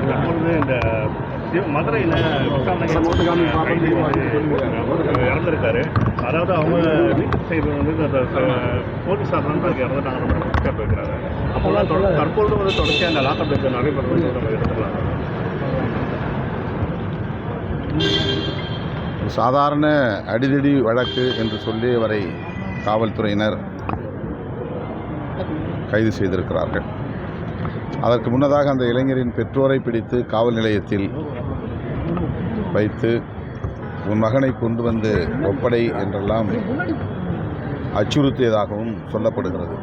தற்பொழுது இந்த மதுரையில் இறந்துருக்காரு. அதாவது அவங்க வீட்டு சைடு வந்து இந்த போலீஸார் நண்பருக்கு இறந்துட்டாங்க போயிருக்கிறாங்க. அப்போல்லாம் தற்பொழுது வந்து தொடர்ச்சியாக அந்த லாக்அப் டெத் நடைபெறுவது நம்ம எடுத்துக்கலாம். சாதாரண அடிதடி வழக்கு என்று சொல்லி அவரை காவல்துறையினர் கைது செய்திருக்கிறார்கள். அதற்கு முன்னதாக அந்த இளைஞரின் பெற்றோரை பிடித்து காவல் நிலையத்தில் வைத்து உன் மகனை கொண்டு வந்து ஒப்படை என்றெல்லாம் அச்சுறுத்தியதாகவும் சொல்லப்படுகிறது.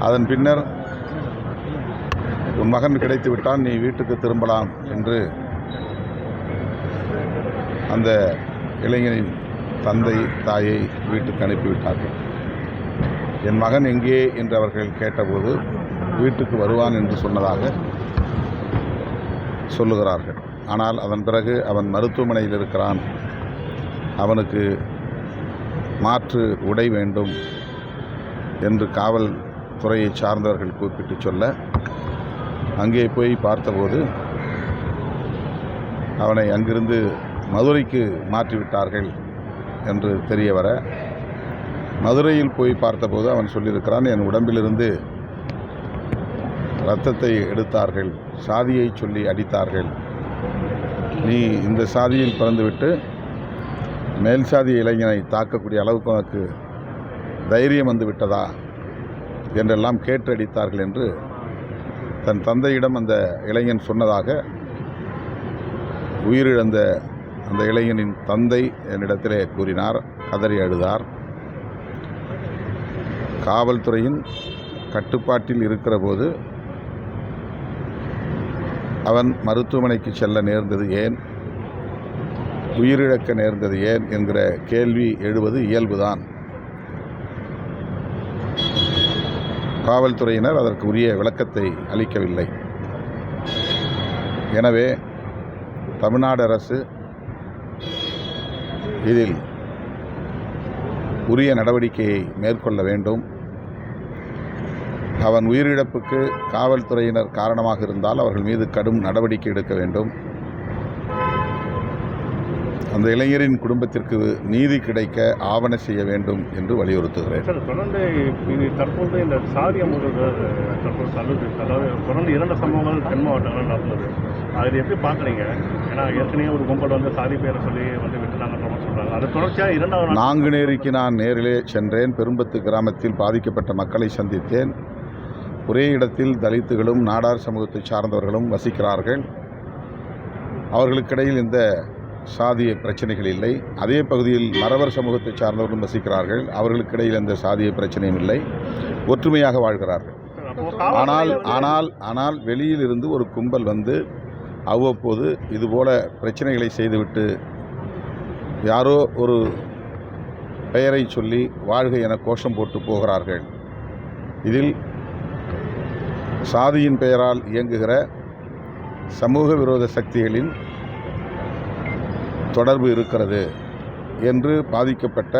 அதன் பின்னர் உன் மகன் கிடைத்துவிட்டான், நீ வீட்டுக்கு திரும்பலாம் என்று அந்த இளைஞனின் தந்தை தாயை வீட்டுக்கு அனுப்பிவிட்டார்கள். என் மகன் எங்கே என்று அவர்கள் கேட்டபோது வீட்டுக்கு வருவான் என்று சொன்னதாக சொல்லுகிறார்கள். ஆனால் அதன் பிறகு அவன் மருத்துவமனையில் இருக்கிறான், அவனுக்கு மாற்று உடை வேண்டும் என்று காவல்துறையை சார்ந்தவர்கள் கூப்பிட்டு சொல்ல அங்கே போய் பார்த்தபோது அவனை அங்கிருந்து மதுரைக்கு மாற்றிவிட்டார்கள் என்று தெரிய வர, மதுரையில் போய் பார்த்தபோது அவன் சொல்லியிருக்கிறான், என் உடம்பிலிருந்து இரத்தத்தை எடுத்தார்கள், சாதியை சொல்லி அடித்தார்கள், நீ இந்த சாதியில் பிறந்துவிட்டு மேல் சாதி இளைஞனை தாக்கக்கூடிய அளவுக்கு உனக்கு தைரியம் வந்து விட்டதா என்றெல்லாம் கேட்டு அடித்தார்கள் என்று தன் தந்தையிடம் அந்த இளைஞன் சொன்னதாக உயிரிழந்த அந்த இளைஞனின் தந்தை என்னிடத்திலே கூறினார். கதறி அழுதார். காவல்துறையின் கட்டுப்பாட்டில் இருக்கிற போது அவன் மருத்துவமனைக்கு செல்ல நேர்ந்தது ஏன், உயிரிழக்க நேர்ந்தது ஏன் என்கிற கேள்வி எழுவது இயல்புதான். காவல்துறையினர் அதற்கு உரிய விளக்கத்தை அளிக்கவில்லை. எனவே தமிழ்நாடு அரசு இதில் உரிய நடவடிக்கையை மேற்கொள்ள வேண்டும். அவன் உயிரிழப்புக்கு காவல்துறையினர் காரணமாக இருந்தால் அவர்கள் மீது கடும் நடவடிக்கை எடுக்க வேண்டும். அந்த இளைஞரின் குடும்பத்திற்கு நீதி கிடைக்க ஆவண செய்ய வேண்டும் என்று வலியுறுத்துகிறேன். தொடர்ந்து தற்போது இந்த சாதி அதாவது தொடர்ந்து 2 சம்பவங்கள் தென் மாவட்டங்கள் நடந்தது. அது எப்படி பார்க்குறீங்க? ஏன்னா ஏற்கனவே ஒரு கும்பல் வந்து சாதி பேரை சொல்லி வந்து விட்டுனாங்கன்ற சொல்கிறாங்க. அது தொடர்ச்சியாக 2வது நாங்குநேரிக்கு நான் நேரிலே சென்றேன். பெரும்பத்து கிராமத்தில் பாதிக்கப்பட்ட மக்களை சந்தித்தேன். ஒரே இடத்தில் தலித்துகளும் நாடார் சமூகத்தை சார்ந்தவர்களும் வசிக்கிறார்கள். அவர்களுக்கிடையில் இந்த சாதிய பிரச்சனைகள் இல்லை. அதே பகுதியில் மறவர் சமூகத்தை சார்ந்தவர்களும் வசிக்கிறார்கள். அவர்களுக்கிடையில் எந்த சாதிய பிரச்சனையும் இல்லை, ஒற்றுமையாக வாழ்கிறார்கள். ஆனால் வெளியில் இருந்து ஒரு கும்பல் வந்து அவ்வப்போது இதுபோல பிரச்சனைகளை செய்துவிட்டு யாரோ ஒரு பெயரை சொல்லி வாழ்க என கோஷம் போட்டு போகிறார்கள். இதில் சாதியின் பெயரால் இயங்குகிற சமூக விரோத சக்திகளின் தொடர்பு இருக்கிறது என்று பாதிக்கப்பட்ட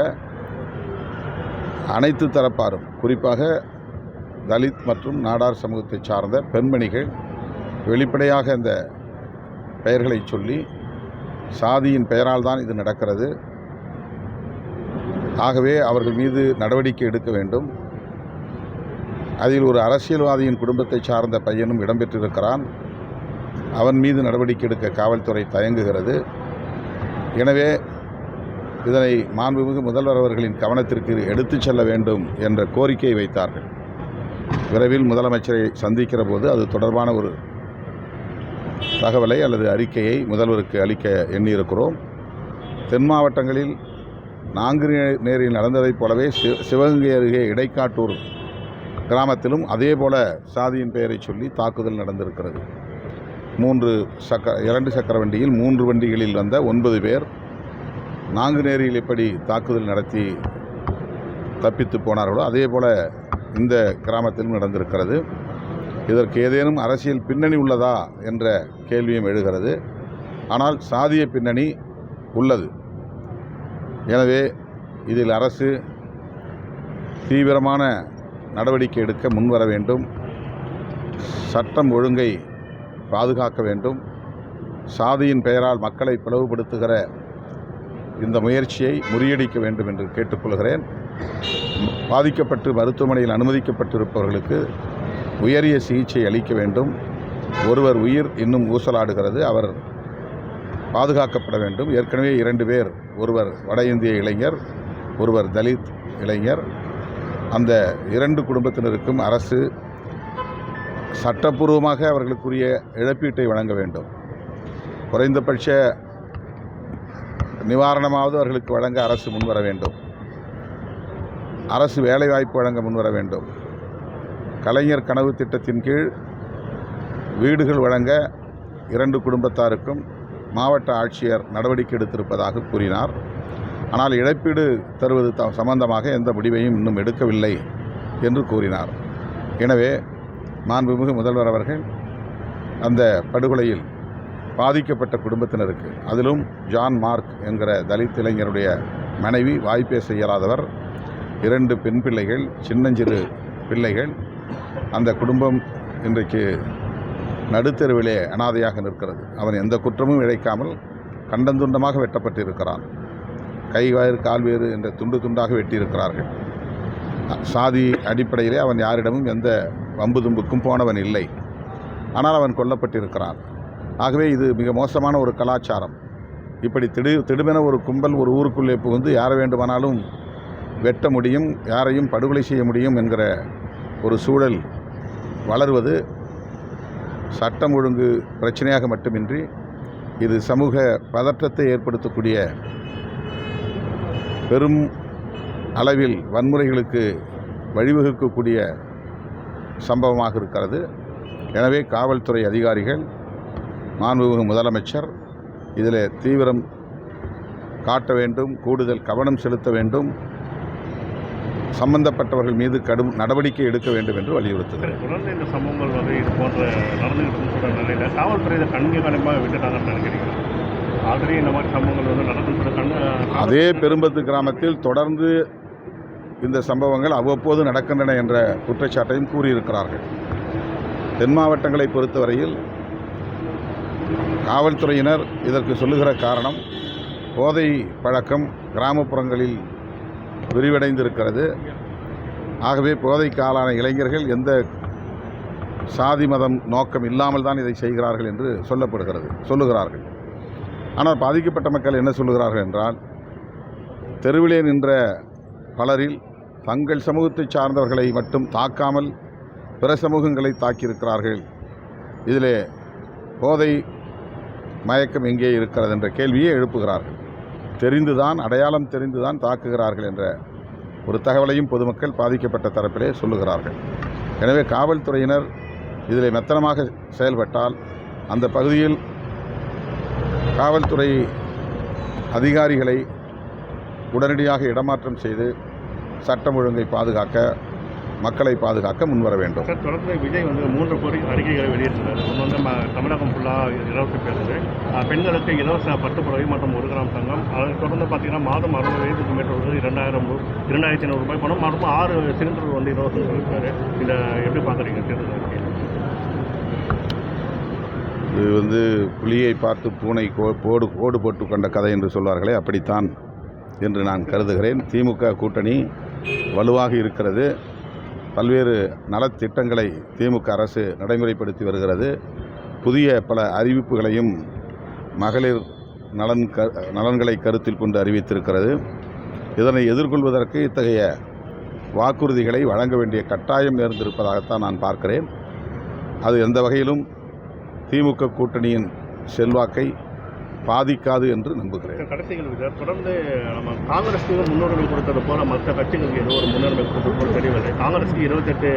அனைத்து தரப்பாரும், குறிப்பாக தலித் மற்றும் நாடார் சமூகத்தை சார்ந்த பெண்மணிகள் வெளிப்படையாக இந்த பெயர்களை சொல்லி சாதியின் பெயரால் தான் இது நடக்கிறது, ஆகவே அவர்கள் மீது நடவடிக்கை எடுக்க வேண்டும். அதில் ஒரு அரசியல்வாதியின் குடும்பத்தை சார்ந்த பையனும் இடம்பெற்றிருக்கிறான். அவன் மீது நடவடிக்கை எடுக்க காவல்துறை தயங்குகிறது. எனவே இதனை மாண்புமிகு முதல்வர் அவர்களின் கவனத்திற்கு எடுத்துச் செல்ல வேண்டும் என்ற கோரிக்கையை வைத்தார்கள். விரைவில் முதலமைச்சரை சந்திக்கிற போது அது தொடர்பான ஒரு தகவலை அல்லது அறிக்கையை முதல்வருக்கு அளிக்க எண்ணியிருக்கிறோம். தென் மாவட்டங்களில் நாங்குநேரில் நடந்ததைப் போலவே சிவகங்கை அருகே இடைக்காட்டூர் கிராமத்திலும் அதே போல சாதியின் பெயரை சொல்லி தாக்குதல் நடந்திருக்கிறது. 2 சக்கர வண்டியில் 3 வண்டிகளில் வந்த 9 பேர் நாங்குநேரியில் எப்படி தாக்குதல் நடத்தி தப்பித்து போனார்களோ அதே போல இந்த கிராமத்திலும் நடந்திருக்கிறது. இதற்கு ஏதேனும் அரசியல் பின்னணி உள்ளதா என்ற கேள்வியும் எழுகிறது. ஆனால் சாதிய பின்னணி உள்ளது. எனவே இதில் அரசு தீவிரமான நடவடிக்கை எடுக்க முன்வர வேண்டும். சட்டம் ஒழுங்கை பாதுகாக்க வேண்டும். சாதியின் பெயரால் மக்களை பிளவுபடுத்துகிற இந்த முயற்சியை முறியடிக்க வேண்டும் என்று கேட்டுக்கொள்கிறேன். பாதிக்கப்பட்டு மருத்துவமனையில் அனுமதிக்கப்பட்டிருப்பவர்களுக்கு உயரிய சிகிச்சை அளிக்க வேண்டும். ஒருவர் உயிர் இன்னும் ஊசலாடுகிறது, அவர் பாதுகாக்கப்பட வேண்டும். ஏற்கனவே 2 பேர், ஒருவர் வட இந்திய இளைஞர், ஒருவர் தலித் இளைஞர். அந்த 2 குடும்பத்தினருக்கும் அரசு சட்டப்பூர்வமாக அவர்களுக்குரிய இழப்பீட்டை வழங்க வேண்டும். குறைந்தபட்ச நிவாரணமாவது அவர்களுக்கு வழங்க அரசு முன்வர வேண்டும். அரசு வேலைவாய்ப்பு வழங்க முன்வர வேண்டும். கலைஞர் கனவு திட்டத்தின் கீழ் வீடுகள் வழங்க 2 குடும்பத்தாருக்கும் மாவட்ட ஆட்சியர் நடவடிக்கை எடுத்திருப்பதாக கூறினார். ஆனால் இழப்பீடு தருவது சம்பந்தமாக எந்த முடிவையும் இன்னும் எடுக்கவில்லை என்று கூறினார். எனவே மாண்புமிகு முதல்வர் அவர்கள் அந்த படுகொலையில் பாதிக்கப்பட்ட குடும்பத்தினருக்கு, அதிலும் ஜான் மார்க் என்கிற தலித் இளைஞருடைய மனைவி வாய்ப்பேச இயலாதவர், 2 பெண் பிள்ளைகள், சின்னஞ்சிறு பிள்ளைகள். அந்த குடும்பம் இன்றைக்கு நடுத்தெருவிலே அனாதையாக நிற்கிறது. அவன் எந்த குற்றமும் இழைக்காமல் கண்டந்துண்டமாக வெட்டப்பட்டிருக்கிறான். கை வயிறு கால் வேறு என்ற துண்டு துண்டாக வெட்டியிருக்கிறார்கள். சாதி அடிப்படையிலே அவன் யாரிடமும் எந்த வம்பு தும்புக்கும் போனவன் இல்லை. ஆனால் அவன் கொல்லப்பட்டிருக்கிறான். ஆகவே இது மிக மோசமான ஒரு கலாச்சாரம். இப்படி திடுமென ஒரு கும்பல் ஒரு ஊருக்குள்ளே புகுந்து யாரை வேண்டுமானாலும் வெட்ட முடியும், யாரையும் படுகொலை செய்ய முடியும் என்கிற ஒரு சூழல் வளர்வது சட்டம் ஒழுங்கு பிரச்சனையாக மட்டுமின்றி இது சமூக பதற்றத்தை ஏற்படுத்தக்கூடிய, பெரும் அளவில் வன்முறைகளுக்கு வழிவகுக்கக்கூடிய சம்பவமாக இருக்கிறது. எனவே காவல்துறை அதிகாரிகள், மாண்புமிகு முதலமைச்சர் இதில் தீவிரம் காட்ட வேண்டும், கூடுதல் கவனம் செலுத்த வேண்டும், சம்பந்தப்பட்டவர்கள் மீது கடும் நடவடிக்கை எடுக்க வேண்டும் என்று வலியுறுத்துகிறேன். தொடர்ந்து இந்த சம்பவங்கள் வந்து இது போன்ற நடந்துகிட்டு நிலையில் காவல்துறை இதை கண்காணிப்பாக விட்டுட்டாங்கன்னு நினைக்கிறீங்க? ஆல்ரெடி இந்த மாதிரி சம்பவங்கள் வந்து நடந்து அதே பெரும்பத்து கிராமத்தில் தொடர்ந்து இந்த சம்பவங்கள் அவ்வப்போது நடக்கின்றன என்ற குற்றச்சாட்டையும் கூறியிருக்கிறார்கள். தென் மாவட்டங்களை பொறுத்தவரையில் காவல்துறையினர் இதற்கு சொல்லுகிற காரணம், போதை பழக்கம் கிராமப்புறங்களில் விரிவடைந்திருக்கிறது. ஆகவே போதைக்கு ஆளான இளைஞர்கள் எந்த சாதி மதம் நோக்கம் இல்லாமல் தான் இதை செய்கிறார்கள் என்று சொல்லுகிறார்கள். ஆனால் பாதிக்கப்பட்ட மக்கள் என்ன சொல்லுகிறார்கள் என்றால், தெருவிலே நின்ற பலரில் தங்கள் சமூகத்தை சார்ந்தவர்களை மட்டும் தாக்காமல் பிற சமூகங்களை தாக்கியிருக்கிறார்கள். இதிலே போதை மயக்கம் எங்கே இருக்கிறது என்ற கேள்வியை எழுப்புகிறார்கள். அடையாளம் தெரிந்துதான் தாக்குகிறார்கள் என்ற ஒரு தகவலையும் பொதுமக்கள் பாதிக்கப்பட்ட தரப்பிலே சொல்லுகிறார்கள். எனவே காவல்துறையினர் இதில் மெத்தனமாக செயல்பட்டால் அந்த பகுதியில் காவல்துறை அதிகாரிகளை உடனடியாக இடமாற்றம் செய்து சட்டம் ஒழுங்கை பாதுகாக்க, மக்களை பாதுகாக்க முன்வர வேண்டும். சார், தொடர்ந்து விஜய் வந்து 3 அறிக்கைகளை வெளியிட்டிருந்தார். ஒன்று வந்து தமிழகம் ஃபுல்லாக இலவச பேருந்து, பெண்களுக்கு இலவச பட்டுப்புடவை மற்றும் 1 கிராம் தங்கம். அதை தொடர்ந்து பார்த்தீங்கன்னா மாதம் 60 வயதுக்கு மேற்பட்டது 2,500 ரூபாய் பணம், மற்றும் 6 சிலிண்டர் வந்து இலவசம் சொல்லியிருக்காரு. இதை எப்படி பார்க்குறீங்க? தேர்தல் அறிக்கை இது புலியை பார்த்து பூனை கோடு போட்டு கொண்ட கதை என்று சொல்வார்களே, அப்படித்தான் என்று நான் கருதுகிறேன். திமுக கூட்டணி வலுவாக இருக்கிறது. பல்வேறு நலத்திட்டங்களை திமுக அரசு நடைமுறைப்படுத்தி வருகிறது. புதிய பல அறிவிப்புகளையும் மகளிர் நலன்களை கருத்தில் கொண்டு அறிவித்திருக்கிறது. இதனை எதிர்கொள்வதற்கு இத்தகைய வாக்குறுதிகளை வழங்க வேண்டிய கட்டாயம் நேர்ந்திருப்பதாகத்தான் நான் பார்க்கிறேன். அது எந்த வகையிலும் திமுக கூட்டணியின் செல்வாக்கை பாதிக்காது என்று நம்புகிறேன். கடைசிகள் தொடர்ந்து நம்ம காங்கிரஸுக்கு முன்னுரிமை கொடுத்தது போல மற்ற கட்சிகளுக்கு ஏதோ ஒரு முன்னுரிமை கொடுத்தது போல தெரியவில்லை. காங்கிரஸுக்கு 28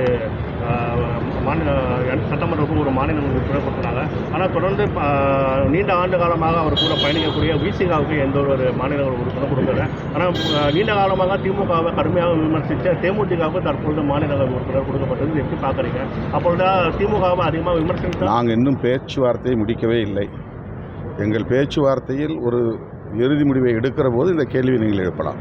சட்டமன்றத்துக்கும் ஒரு மாநில உறுப்பினர் கொடுத்தாங்க. ஆனால் தொடர்ந்து நீண்ட ஆண்டு காலமாக அவர் கூட பயணிக்கக்கூடிய விசிகாவுக்கு எந்த ஒரு மாநில உறுப்பினர் கொடுக்கல. ஆனால் நீண்ட காலமாக திமுகவை கடுமையாக விமர்சித்த தேமுதிகவுக்கு தற்பொழுது மாநில உறுப்பினர் கொடுக்கப்பட்டது. எப்படி பார்க்குறீங்க? அப்பொழுது திமுகவை அதிகமாக விமர்சித்து நாங்கள் இன்னும் பேச்சுவார்த்தையை முடிக்கவே இல்லை. எங்கள் பேச்சுவார்த்தையில் ஒரு இறுதி முடிவை எடுக்கிற போது இந்த கேள்வி நீங்கள் எழுப்பலாம்.